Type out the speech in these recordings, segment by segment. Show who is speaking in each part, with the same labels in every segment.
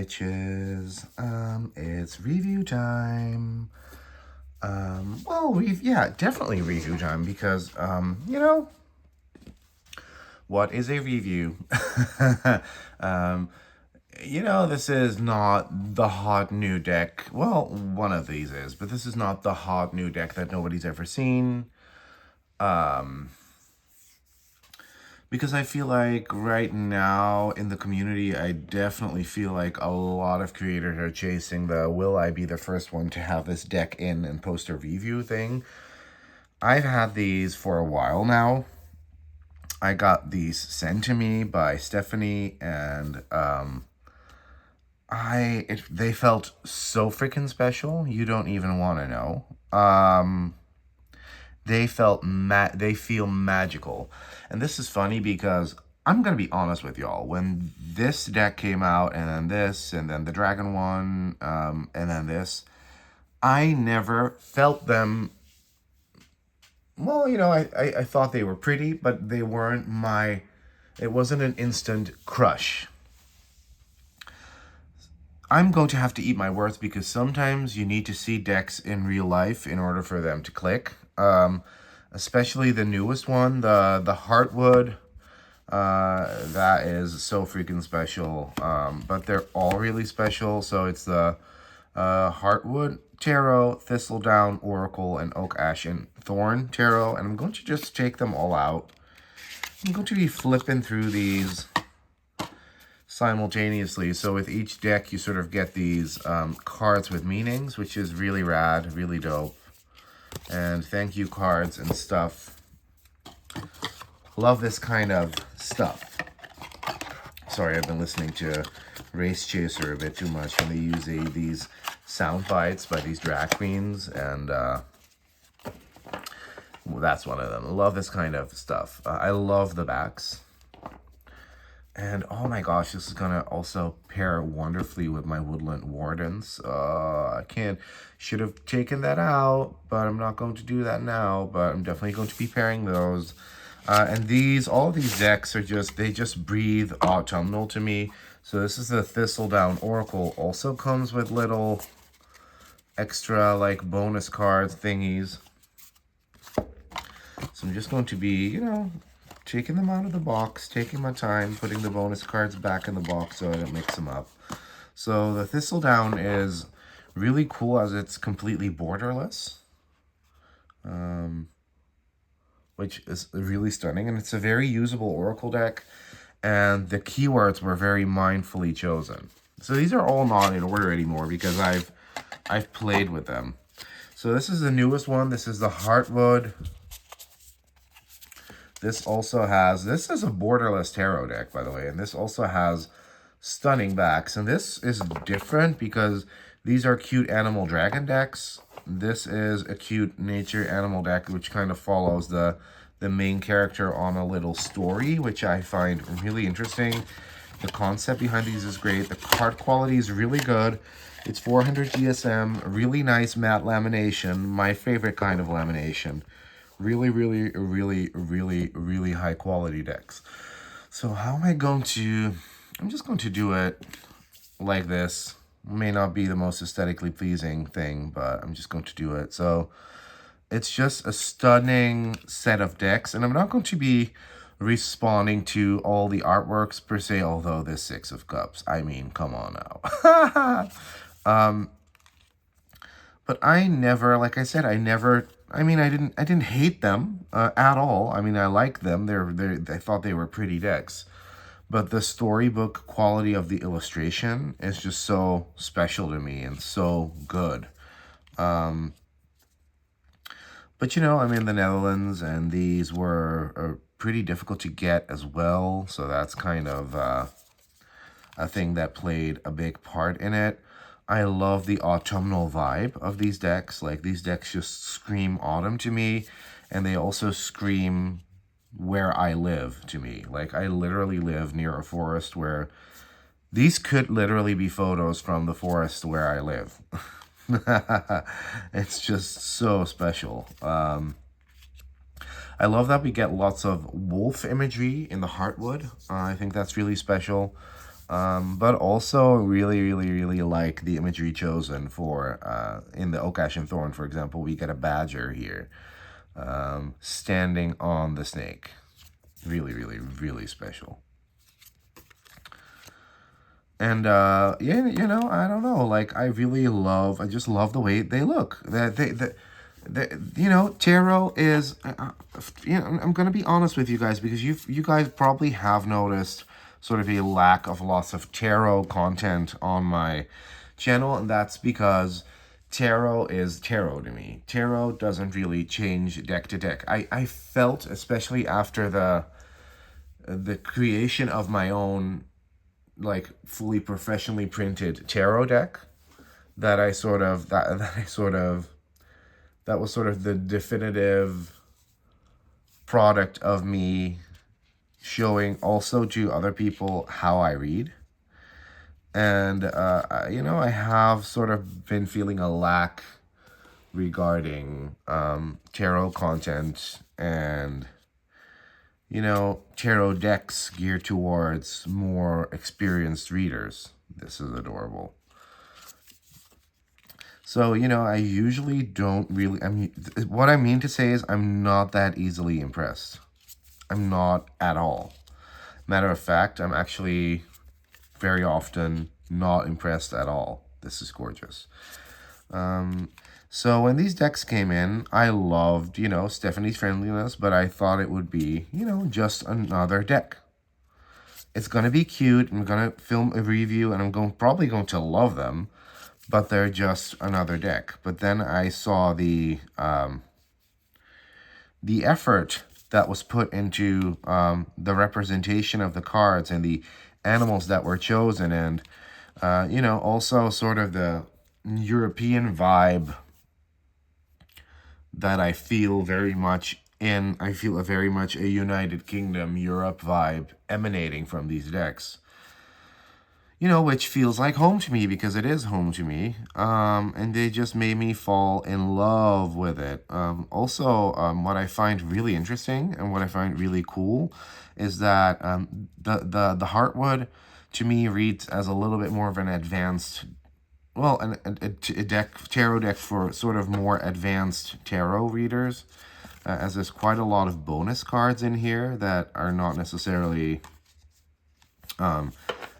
Speaker 1: bitches. It's review time. Yeah, definitely review time because, what is a review? um, this is not the hot new deck. Well, one of these is, but this is not the hot new deck that nobody's ever seen. Because I feel like right now in the community, I definitely feel like a lot of creators are chasing the will I be the first one to have this deck in and post a review thing. I've had these for a while now. I got these sent to me by Stephanie, and they felt so freaking special. You don't even want to know. They feel magical. And this is funny because I'm going to be honest with y'all. When this deck came out, and then this, and then the Dragon one, and then this, I never felt them. Well, I thought they were pretty, but they weren't it wasn't an instant crush. I'm going to have to eat my words because sometimes you need to see decks in real life in order for them to click. Especially the newest one, the Heartwood. That is so freaking special. But they're all really special. So it's the Heartwood Tarot, Thistledown, Oracle, and Oak Ash and Thorn Tarot. And I'm going to just take them all out. I'm going to be flipping through these simultaneously. So with each deck, you sort of get these cards with meanings, which is really rad, really dope. And thank you cards and stuff. Love this kind of stuff. Sorry, I've been listening to Race Chaser a bit too much, and they use these sound bites by these drag queens, and that's one of them. Love this kind of stuff. I love the backs. And oh my gosh, this is gonna also pair wonderfully with my Woodland Wardens. Should have taken that out, but I'm not going to do that now. But I'm definitely going to be pairing those. And all these decks are they just breathe autumnal to me. So this is the Thistledown Oracle. Also comes with little extra like bonus cards thingies. So I'm just going to be, taking them out of the box, taking my time, putting the bonus cards back in the box so I don't mix them up. So the Thistledown is really cool as it's completely borderless, which is really stunning. And it's a very usable Oracle deck, and the keywords were very mindfully chosen. So these are all not in order anymore because I've played with them. So this is the newest one. This is the Heartwood. This is a borderless tarot deck, by the way, and this also has stunning backs. And this is different because these are cute animal dragon decks. This is a cute nature animal deck, which kind of follows the main character on a little story, which I find really interesting. The concept behind these is great. The card quality is really good. It's 400 GSM, really nice matte lamination, my favorite kind of lamination. Really, really, really, really, really high quality decks. So how am I going to... I'm just going to do it like this. May not be the most aesthetically pleasing thing, but I'm just going to do it. So it's just a stunning set of decks. And I'm not going to be responding to all the artworks per se, although this Six of Cups. I mean, come on now. But I never, like I said, I didn't hate them at all. I mean, I like them. I thought they were pretty decks. But the storybook quality of the illustration is just so special to me and so good. But I'm in the Netherlands, and these were pretty difficult to get as well. So that's kind of a thing that played a big part in it. I love the autumnal vibe of these decks. Like, these decks just scream autumn to me, and they also scream where I live to me. Like, I literally live near a forest where these could literally be photos from the forest where I live. It's just so special. I love that we get lots of wolf imagery in the Heartwood. I think that's really special. But also really like the imagery chosen for in the Oak Ash and Thorn, for example. We get a badger here standing on the snake. Really special. And yeah, I don't know. Like I just love the way they look. Tarot is. I'm gonna be honest with you guys because you guys probably have noticed sort of a lack of lots of tarot content on my channel, and that's because tarot is tarot to me. Tarot doesn't really change deck to deck. I felt, especially after the creation of my own like fully professionally printed tarot deck, that was sort of the definitive product of me showing also to other people how I read. And I have sort of been feeling a lack regarding tarot content and tarot decks geared towards more experienced readers. This is adorable. So, I usually don't really, what I mean to say is I'm not that easily impressed. I'm not at all. Matter of fact, I'm actually very often not impressed at all. This is gorgeous. So when these decks came in, I loved, Stephanie's friendliness, but I thought it would be, just another deck. It's going to be cute. I'm going to film a review, and I'm probably going to love them, but they're just another deck. But then I saw the effort that was put into the representation of the cards and the animals that were chosen, and, also sort of the European vibe that I feel very much in. I feel very much a United Kingdom, Europe vibe emanating from these decks. Which feels like home to me because it is home to me. And they just made me fall in love with it. Also, what I find really interesting and what I find really cool is that the Heartwood, to me, reads as a little bit more of an advanced, well, a tarot deck for sort of more advanced tarot readers, as there's quite a lot of bonus cards in here that are not necessarily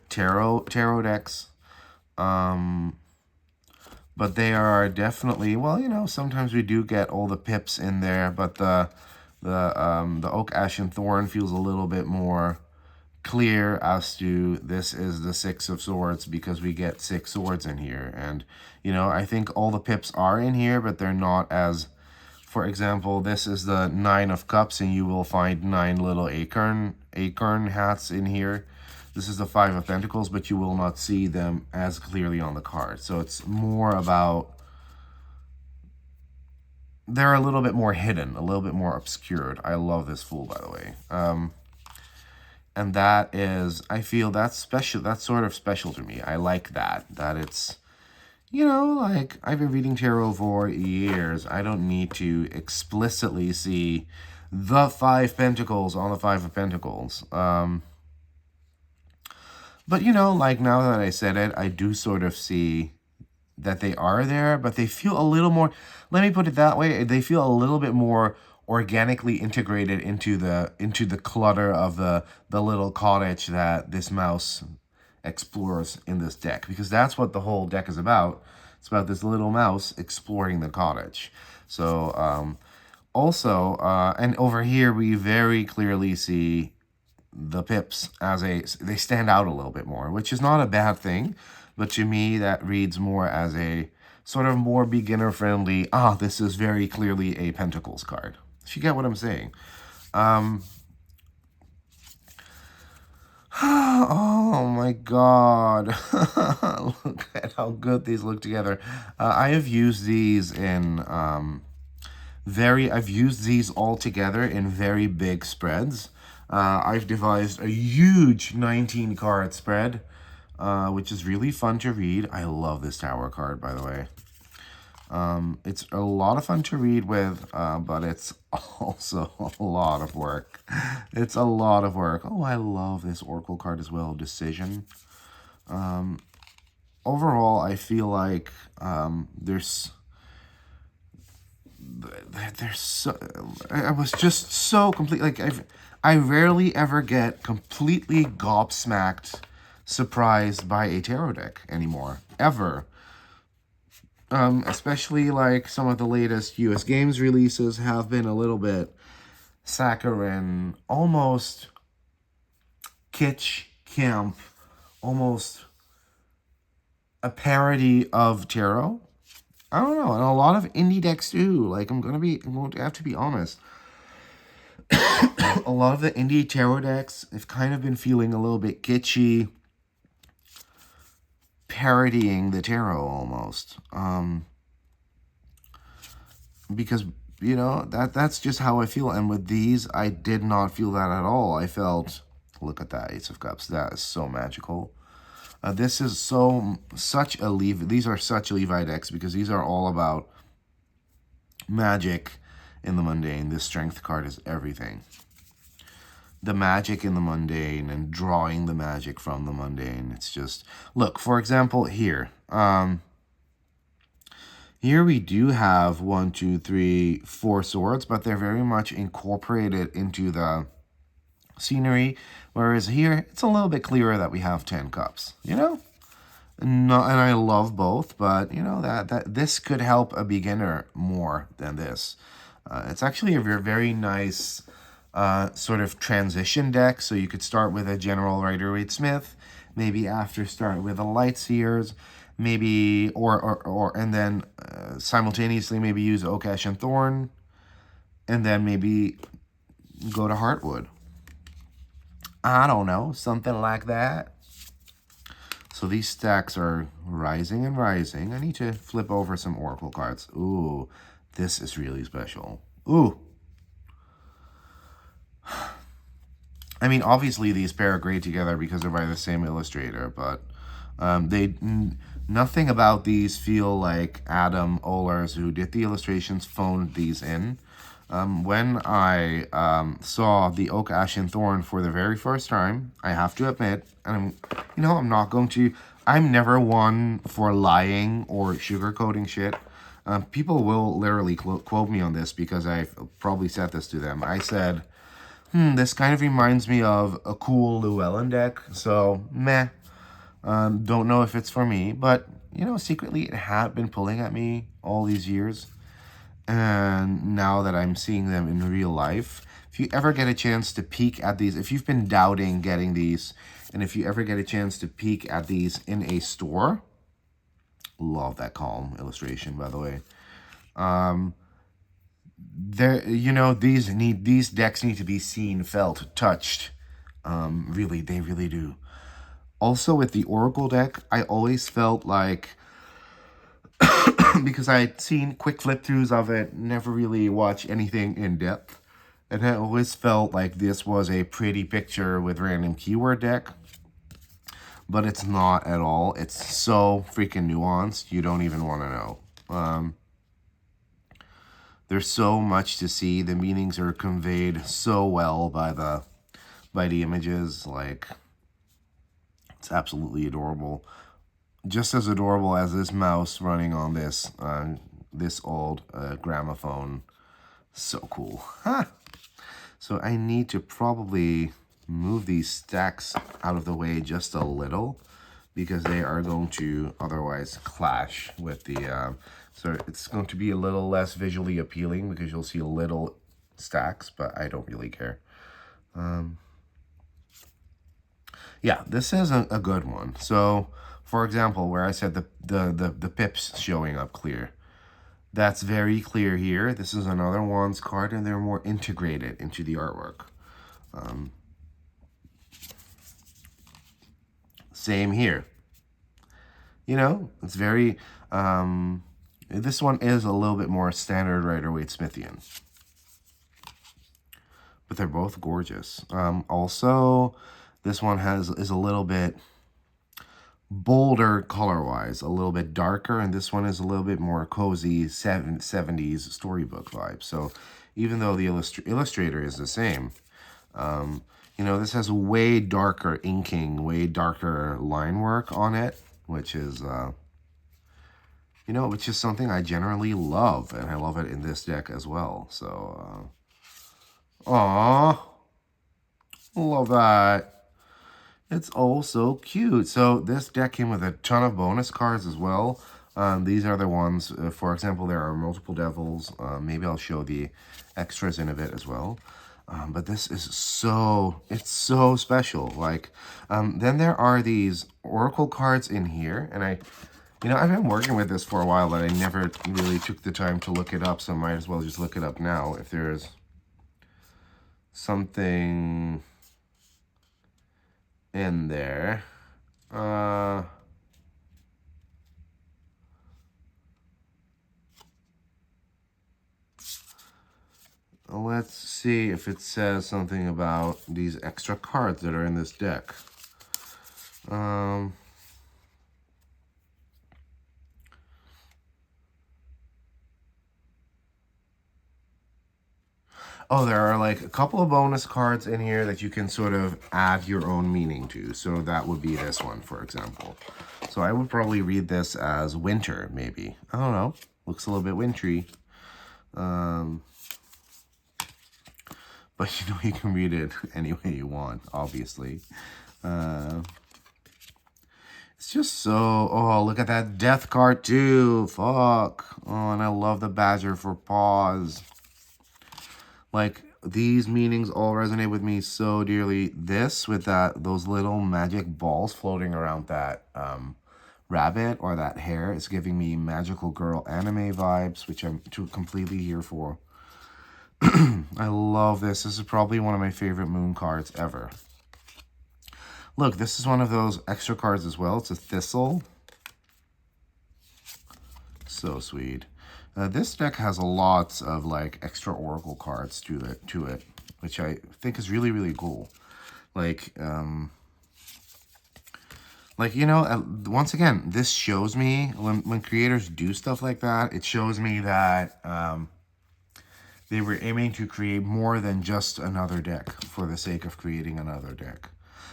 Speaker 1: tarot decks, but they are definitely, well, sometimes we do get all the pips in there, but the Oak Ash and Thorn feels a little bit more clear as to this is the Six of Swords because we get 6 swords in here. And I think all the pips are in here, but they're not as, for example, this is the 9 of Cups, and you will find 9 little acorn hats in here. This is the 5 of Pentacles, but you will not see them as clearly on the card. So it's more about, they're a little bit more hidden, a little bit more obscured. I love this Fool, by the way. And that is, I feel that's special. That's sort of special to me. I like that it's, like, I've been reading tarot for years. I don't need to explicitly see the 5 Pentacles on the 5 of Pentacles. But, like, now that I said it, I do sort of see that they are there, but they feel a little more, let me put it that way, they feel a little bit more organically integrated into the clutter of the little cottage that this mouse explores in this deck, because that's what the whole deck is about. It's about this little mouse exploring the cottage. So also, and over here we very clearly see the pips as they stand out a little bit more, which is not a bad thing, but to me that reads more as a sort of more beginner friendly, this is very clearly a Pentacles card. If you get what I'm saying. Oh my god. Look at how good these look together. I have used these in I've used these all together in very big spreads. I've devised a huge 19 card spread, which is really fun to read. I love this Tower card, by the way. It's a lot of fun to read with, but it's also a lot of work. It's a lot of work. Oh, I love this Oracle card as well, Decision. Overall, I feel like there's so, I was just so complete. Like I rarely ever get completely gobsmacked, surprised by a tarot deck anymore, ever. Especially like some of the latest US games releases have been a little bit saccharine, almost kitsch camp, almost a parody of tarot. I don't know, and a lot of indie decks too. Like I'm going to have to be honest. A lot of the indie tarot decks have kind of been feeling a little bit kitschy, parodying the tarot almost. Because you know that's just how I feel. And with these, I did not feel that at all. I felt, look at that Ace of Cups. That is so magical. This is such a Levi. These are such Levi decks because these are all about magic in the mundane. This strength card is everything. The magic in the mundane and drawing the magic from the mundane. It's just, look, for example, here. Here we do have 1, 2, 3, 4 swords, but they're very much incorporated into the scenery. Whereas here, it's a little bit clearer that we have 10 cups, you know? No, and I love both, but you know that this could help a beginner more than this. It's actually a very nice sort of transition deck. So you could start with a General Rider-Waite-Smith, maybe after start with a Lightseers, maybe or and then simultaneously maybe use Oak, Ash, and Thorn, and then maybe go to Heartwood. I don't know, something like that. So these stacks are rising and rising. I need to flip over some Oracle cards. Ooh, this is really special. Ooh. I mean, obviously these pair great together because they're by the same illustrator, but nothing about these feel like Adam Ohlers, who did the illustrations, phoned these in. When I saw the Oak, Ash, and Thorn for the very first time, I have to admit, and I'm not going to, I'm never one for lying or sugarcoating shit. People will literally quote me on this because I've probably said this to them. I said, this kind of reminds me of a cool Llewellyn deck, so meh. Don't know if it's for me, but, secretly it had been pulling at me all these years. And now that I'm seeing them in real life, if you ever get a chance to peek at these, if you've been doubting getting these, and if you ever get a chance to peek at these in a store, love that calm illustration, by the way. These decks need to be seen, felt, touched. Really, they really do. Also, with the Oracle deck, I always felt like, because I had seen quick flip-throughs of it, never really watched anything in depth, and I always felt like this was a pretty picture with random keyword deck, but it's not at all. It's so freaking nuanced, you don't even want to know. There's so much to see. The meanings are conveyed so well by the images. Like, it's absolutely adorable. Just as adorable as this mouse running on this old gramophone. So cool. Huh. So I need to probably move these stacks out of the way just a little because they are going to otherwise clash with the... so it's going to be a little less visually appealing because you'll see little stacks, but I don't really care. Yeah, this is a good one. So, for example, where I said the pips showing up clear, that's very clear here. This is another Wands card, and they're more integrated into the artwork. Same here. It's very... this one is a little bit more standard Rider-Waite-Smithian. But they're both gorgeous. Also, this one is a little bit bolder color-wise, a little bit darker, and this one is a little bit more cozy 70s storybook vibe. So even though the illustrator is the same, You know, this has way darker inking, way darker line work on it, which is, you know, which is something I generally love, and I love it in this deck as well. So, aww, love that. It's all so cute. So this deck came with a ton of bonus cards as well. These are the ones, for example, there are multiple devils. Maybe I'll show the extras in a bit as well. But this is it's so special. Like, then there are these oracle cards in here. And I've been working with this for a while, but I never really took the time to look it up. So I might as well just look it up now if there's something in there. Let's see if it says something about these extra cards that are in this deck. Oh, there are like a couple of bonus cards in here that you can sort of add your own meaning to. So that would be this one, for example. So I would probably read this as winter, maybe. I don't know. Looks a little bit wintry. But you know, you can read it any way you want, obviously. It's just so... Oh, look at that death card too. Fuck. Oh, and I love the badger for paws. Like, these meanings all resonate with me so dearly. This, with those little magic balls floating around that rabbit or that hare, is giving me magical girl anime vibes, which I'm completely here for. I love this. This is probably one of my favorite moon cards ever. Look, this is one of those extra cards as well. It's a thistle. So sweet. This deck has a lot of like extra oracle cards to it, which I think is really, really cool. Like you know, once again, this shows me when creators do stuff like that, it shows me that they were aiming to create more than just another deck for the sake of creating another deck.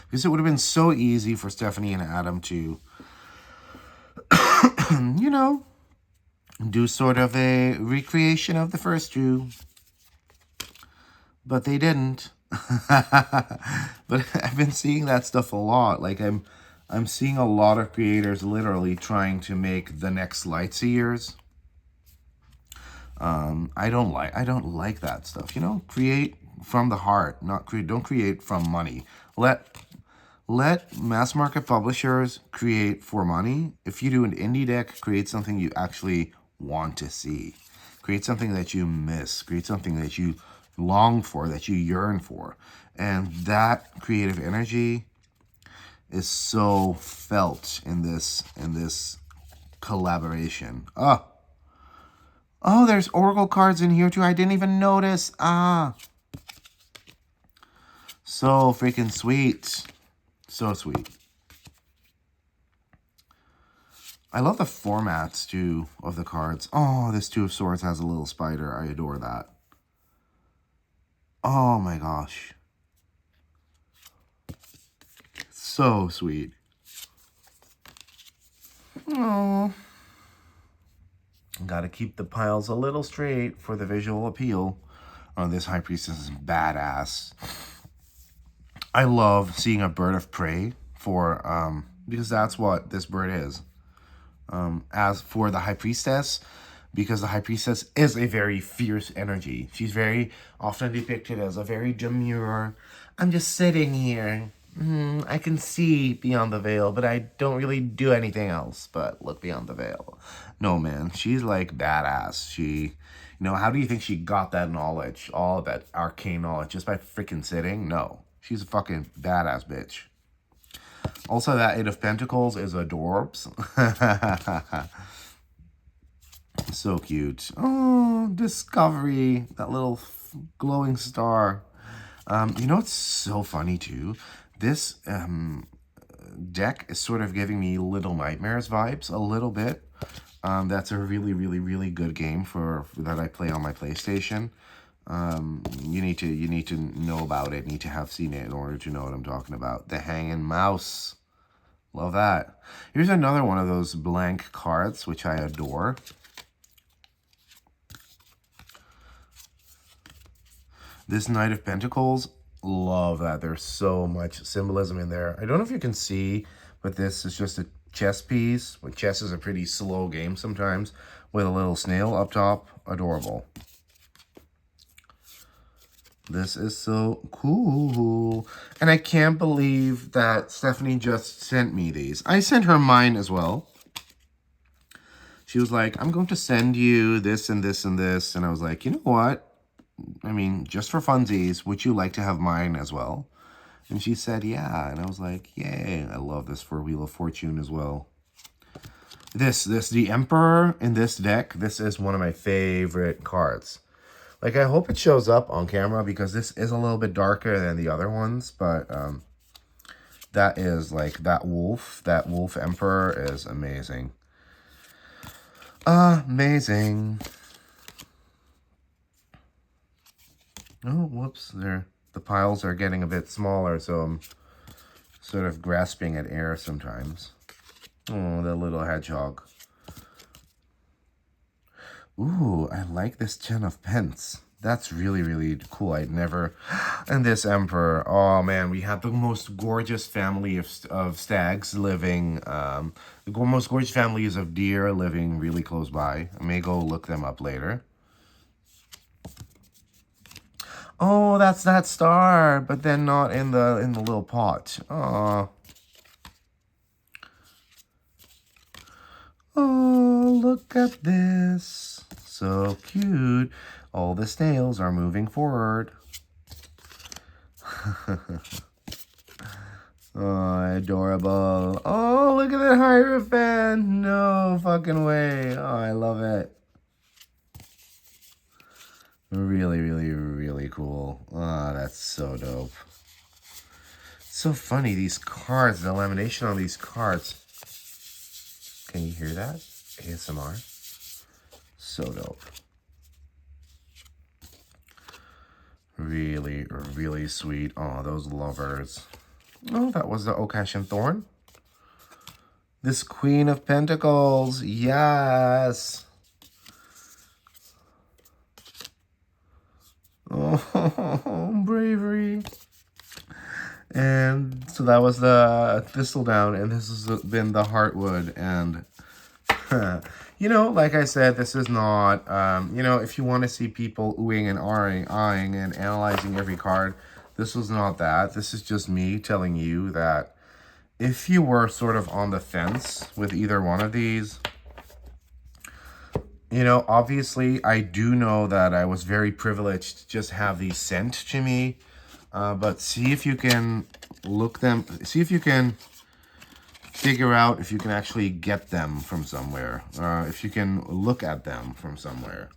Speaker 1: Because it would have been so easy for Stephanie and Adam to, you know, do sort of a recreation of the first two. But they didn't. But I've been seeing that stuff a lot. Like I'm seeing a lot of creators literally trying to make the next Lightseers. I don't like that stuff. You know, create from the heart, don't create from money. Let mass market publishers create for money. If you do an indie deck, create something you actually want to see. Create something that you miss. Create something that you long for, that you yearn for. And that creative energy is so felt in this collaboration. Oh, there's oracle cards in here too. I didn't even notice. So freaking sweet. So sweet. I love the formats, too, of the cards. Oh, this Two of Swords has a little spider. I adore that. Oh, my gosh. So sweet. Oh. Gotta keep the piles a little straight for the visual appeal. Oh, this High Priestess is badass. I love seeing a bird of prey for, because that's what this bird is. As for the High Priestess, because the High Priestess is a very fierce energy. She's very often depicted as a very demure, I'm just sitting here. I can see beyond the veil, but I don't really do anything else but look beyond the veil. No, man, she's like badass. You know, how do you think she got that knowledge, all that arcane knowledge, just by freaking sitting? No, she's a fucking badass bitch. Also, that Eight of Pentacles is adorbs. So cute. Oh, Discovery. That little glowing star. You know what's so funny, too? This deck is sort of giving me Little Nightmares vibes a little bit. That's a really, really, really good game that I play on my PlayStation. You need to know about it, need to have seen it in order to know what I'm talking about. The Hanging Mouse. Love that. Here's another one of those blank cards, which I adore. This Knight of Pentacles. Love that. There's so much symbolism in there. I don't know if you can see, but this is just a chess piece. But chess is a pretty slow game sometimes, with a little snail up top. Adorable. This is so cool. And I can't believe that Stephanie just sent me these. I sent her mine as well. She was like, I'm going to send you this and this and this. And I was like, you know what? I mean, just for funsies, would you like to have mine as well? And she said, yeah. And I was like, yay. I love this for Wheel of Fortune as well. The Emperor in this deck, this is one of my favorite cards. Like, I hope it shows up on camera because this is a little bit darker than the other ones. But that is, like, that wolf Emperor is amazing. Amazing. Oh, whoops. The piles are getting a bit smaller, so I'm sort of grasping at air sometimes. Oh, the little hedgehog. Ooh, I like this 10 of Pence. That's really, really cool. I'd never... And this Emperor. Oh, man, we have the most gorgeous family of stags living... the most gorgeous families of deer living really close by. I may go look them up later. Oh, that's that star, but then not in the little pot. Oh. Oh, look at this. So cute. All the snails are moving forward. Oh, adorable. Oh, look at that Hierophant. No fucking way. Oh, I love it. Really, really, really cool. Oh, that's so dope. So funny, these cards, the lamination on these cards. Can you hear that? ASMR. So dope. Really, really sweet. Oh, those lovers. Oh, that was the Okash and Thorn. This Queen of Pentacles. Yes. Oh, bravery. And so that was the Thistledown, and this has been the Heartwood. And you know, like I said, this is not you know, if you want to see people oohing and eyeing and analyzing every card, this was not that. This is just me telling you that if you were sort of on the fence with either one of these, you know, obviously I do know that I was very privileged to just have these sent to me. But see if you can see if you can figure out if you can actually get them from somewhere. If you can look at them from somewhere.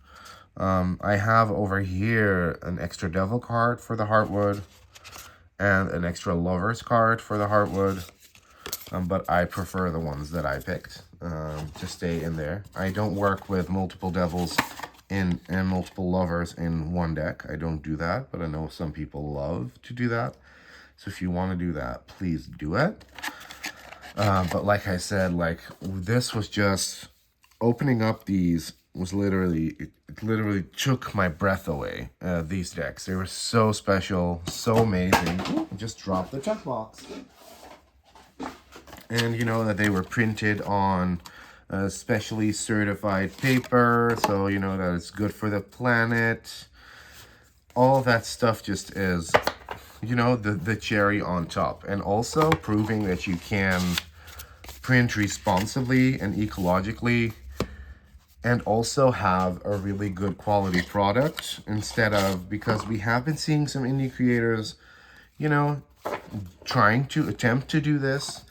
Speaker 1: I have over here an extra Devil card for the Heartwood and an extra Lovers card for the Heartwood. But I prefer the ones that I picked to stay in there. I don't work with multiple Devils and multiple Lovers in one deck. I don't do that, but I know some people love to do that. So if you want to do that, please do it. But like I said, like this was just opening up these was literally, it literally took my breath away. These decks, they were so special, so amazing. Ooh, I just dropped the check box. And you know that they were printed on specially certified paper, so you know that it's good for the planet. All that stuff just is, you know, the cherry on top. And also proving that you can print responsibly and ecologically and also have a really good quality product instead of, because we have been seeing some indie creators, you know, trying to attempt to do this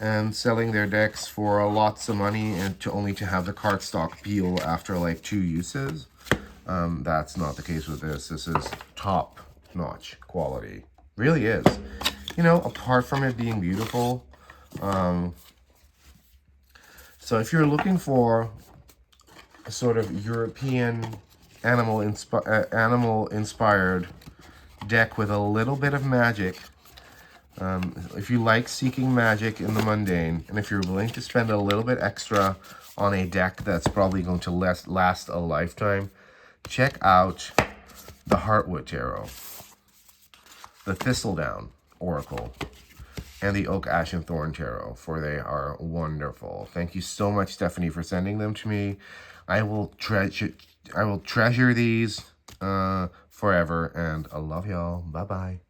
Speaker 1: and selling their decks for lots of money and only to have the cardstock peel after like 2 uses. That's not the case with this. This is top-notch quality. Really is. You know, apart from it being beautiful. So if you're looking for a sort of European animal inspired deck with a little bit of magic. If you like seeking magic in the mundane, and if you're willing to spend a little bit extra on a deck that's probably going to last a lifetime, check out the Heartwood Tarot, the Thistledown Oracle, and the Oak, Ash, and Thorn Tarot, for they are wonderful. Thank you so much, Stephanie, for sending them to me. I will treasure these forever, and I love y'all. Bye-bye.